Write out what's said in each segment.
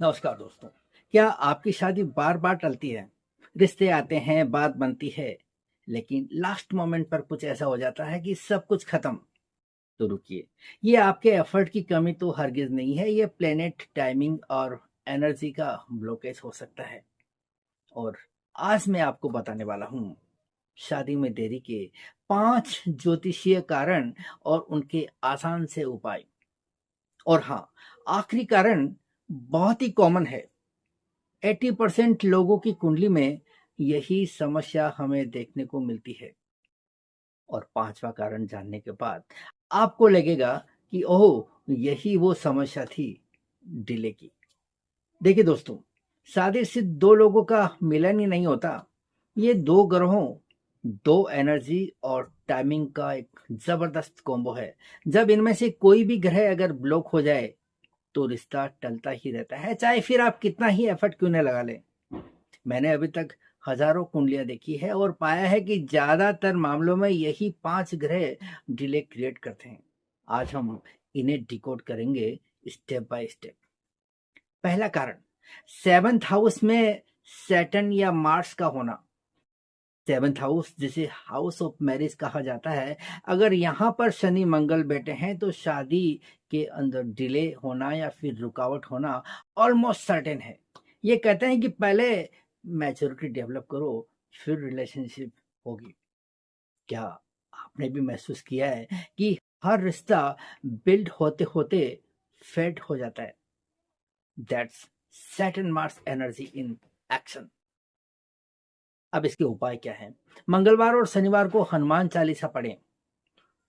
नमस्कार दोस्तों। क्या आपकी शादी बार बार टलती है? रिश्ते आते हैं, बात बनती है, लेकिन लास्ट मोमेंट पर कुछ ऐसा हो जाता है कि सब कुछ खत्म। तो रुकिए, ये आपके एफर्ट की कमी तो हरगिज नहीं है, ये प्लेनेट टाइमिंग और एनर्जी का ब्लॉकेज हो सकता है। और आज मैं आपको बताने वाला हूँ शादी में देरी के 5 ज्योतिषीय कारण और उनके आसान से उपाय। और हाँ, आखिरी कारण बहुत ही कॉमन है। 80% लोगों की कुंडली में यही समस्या हमें देखने को मिलती है। और पांचवा कारण जानने के बाद आपको लगेगा कि ओह, यही वो समस्या थी, डिले की। देखिए दोस्तों, शादी सिर्फ दो लोगों का मिलन ही नहीं होता। ये दो ग्रहों, दो एनर्जी और टाइमिंग का एक जबरदस्त कॉम्बो है। जब इनमें से कोई भी ग्रह अगर ब्लॉक हो जाए तो रिश्ता टलता ही रहता है, चाहे फिर आप कितना ही एफर्ट क्यों न लगा लें। मैंने अभी तक हजारों कुंडलियां देखी है और पाया है कि ज्यादातर मामलों में यही 5 ग्रह डिले क्रिएट करते हैं। आज हम इन्हें डिकोड करेंगे स्टेप बाय स्टेप। पहला कारण, सेवंथ हाउस में सैटर्न या मार्स का होना। सेवंथ हाउस जिसे हाउस ऑफ मैरिज कहा जाता है, अगर यहाँ पर शनि मंगल बैठे हैं तो शादी के अंदर डिले होना या फिर रुकावट होना ऑलमोस्ट सर्टेन है। ये कहते हैं कि पहले मैच्योरिटी डेवलप करो, फिर रिलेशनशिप होगी। क्या आपने भी महसूस किया है कि हर रिश्ता बिल्ड होते होते फेड हो जाता है? That's Saturn Mars energy in action. अब इसके उपाय क्या हैं? मंगलवार और शनिवार को हनुमान चालीसा पढ़ें,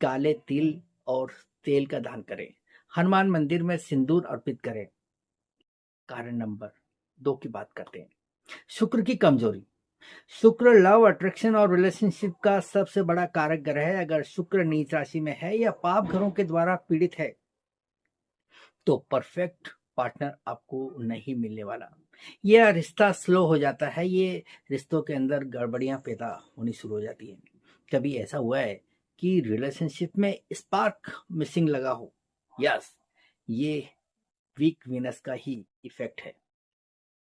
काले तिल और तेल का दान करें, हनुमान मंदिर में सिंदूर अर्पित करें। कारण नंबर 2 की बात करते हैं। शुक्र की कमजोरी। शुक्र लव, अट्रैक्शन और रिलेशनशिप का सबसे बड़ा कारक ग्रह है। अगर शुक्र नीच राशि में है या पाप घरों के द्वारा पीड़ित है तो परफेक्ट पार्टनर आपको नहीं मिलने वाला। यह रिश्ता स्लो हो जाता है, ये रिश्तों के अंदर गड़बड़ियां पैदा होनी शुरू हो जाती है। कभी ऐसा हुआ है कि रिलेशनशिप में स्पार्क मिसिंग लगा हो? यस, ये वीक वीनस का ही इफेक्ट है।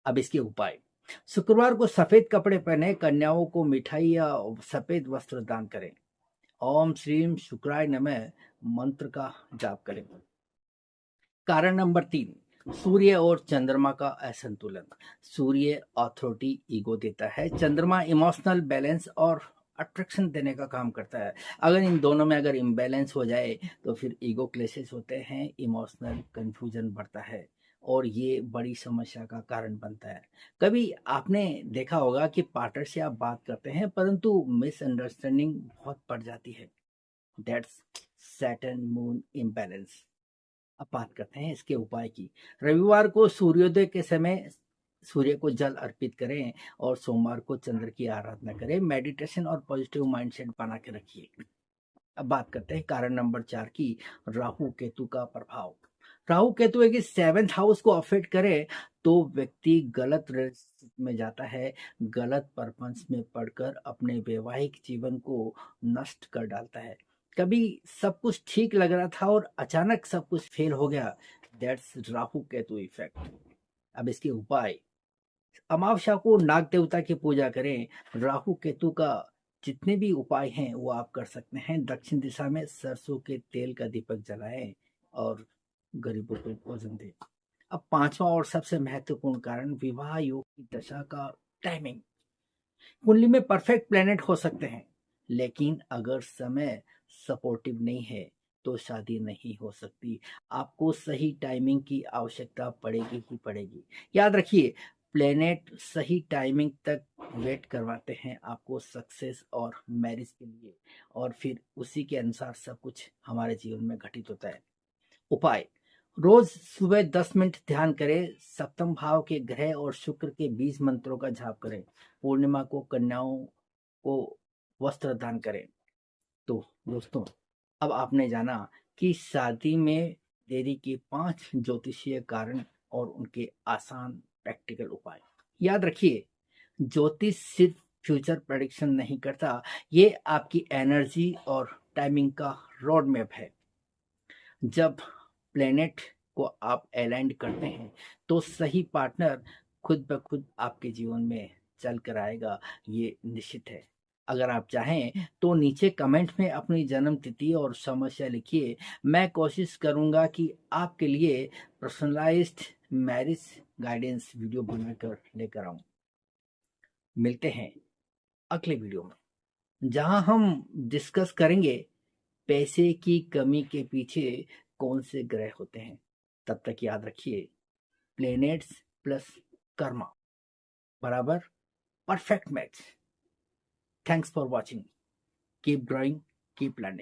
अब इसके उपाय। शुक्रवार को सफेद कपड़े पहने, कन्याओं को मिठाई या सफेद वस्त्र दान करें। ओम श्रीम शुक्राय नमः मंत्र का जाप करें। कारण नंबर 3, सूर्य और चंद्रमा का असंतुलन। सूर्य अथॉरिटी ईगो देता है, चंद्रमा इमोशनल बैलेंस और अट्रैक्शन देने का काम करता है। अगर इन दोनों में अगर इम्बैलेंस हो जाए तो फिर ईगो क्लेशेस होते हैं, इमोशनल कंफ्यूजन बढ़ता है और ये बड़ी समस्या का कारण बनता है। कभी आपने देखा होगा कि पार्टनर से आप बात करते हैं परंतु मिसअंडरस्टैंडिंग बहुत बढ़ जाती है। That's Saturn moon imbalance. अब बात करते हैं इसके उपाय की। रविवार को सूर्योदय के समय सूर्य को जल अर्पित करें और सोमवार को चंद्र की आराधना करें। मेडिटेशन और पॉजिटिव माइंडसेट बना के रखिए। अब बात करते हैं कारण नंबर 4 की, राहु केतु का प्रभाव। राहु केतु एक सेवेंथ हाउस को अफेक्ट करे तो व्यक्ति गलत relationship में जाता है, गलत पर्पस में पढ़कर अपने वैवाहिक जीवन को नष्ट कर डालता है। कभी सब कुछ ठीक लग रहा था और अचानक सब कुछ फेल हो गया। That's Rahu Ketu effect. अब इसके उपाय। अमावस्या को नाग देवता की पूजा करें। राहु केतु का जितने भी उपाय हैं वो आप कर सकते हैं। दक्षिण दिशा में सरसों के तेल का दीपक जलाएं और गरीबों को भोजन दें। अब पांचवा और सबसे महत्वपूर्ण कारण, विवाह योग की दशा का टाइमिंग। कुंडली में परफेक्ट प्लेनेट हो सकते हैं, लेकिन अगर समय सपोर्टिव नहीं है तो शादी नहीं हो सकती। आपको सही टाइमिंग की आवश्यकता पड़ेगी ही पड़ेगी। याद रखिए, प्लेनेट सही टाइमिंग तक वेट करवाते हैं आपको सक्सेस और मैरिज के लिए, और फिर उसी के अनुसार सब कुछ हमारे जीवन में घटित होता है। उपाय। रोज सुबह 10 मिनट ध्यान करें, सप्तम भाव के ग्रह और शुक्र के 20 मंत्रों का जाप करें। पूर्णिमा को कन्याओं को वस्त्र दान करें। तो दोस्तों, अब आपने जाना कि शादी में देरी के 5 ज्योतिषीय कारण और उनके आसान प्रैक्टिकल उपाय। याद रखिए, ज्योतिष सिर्फ फ्यूचर प्रेडिक्शन नहीं करता, ये आपकी एनर्जी और टाइमिंग का रोड मैप है। जब प्लेनेट को आप अलाइंड करते हैं, तो सही पार्टनर खुद ब खुद आपके जीवन में चल कर आएगा, ये निश्चित है। अगर आप चाहें तो नीचे कमेंट में अपनी जन्म तिथि और समस्या लिखिए। मैं कोशिश करूंगा कि आपके लिए पर्सनलाइज्ड मैरिज गाइडेंस वीडियो बनाकर लेकर आऊं। मिलते हैं अगले वीडियो में, जहां हम डिस्कस करेंगे पैसे की कमी के पीछे कौन से ग्रह होते हैं। तब तक याद रखिए, प्लेनेट्स प्लस कर्मा बराबर perfect match. Thanks for watching. Keep growing, keep learning.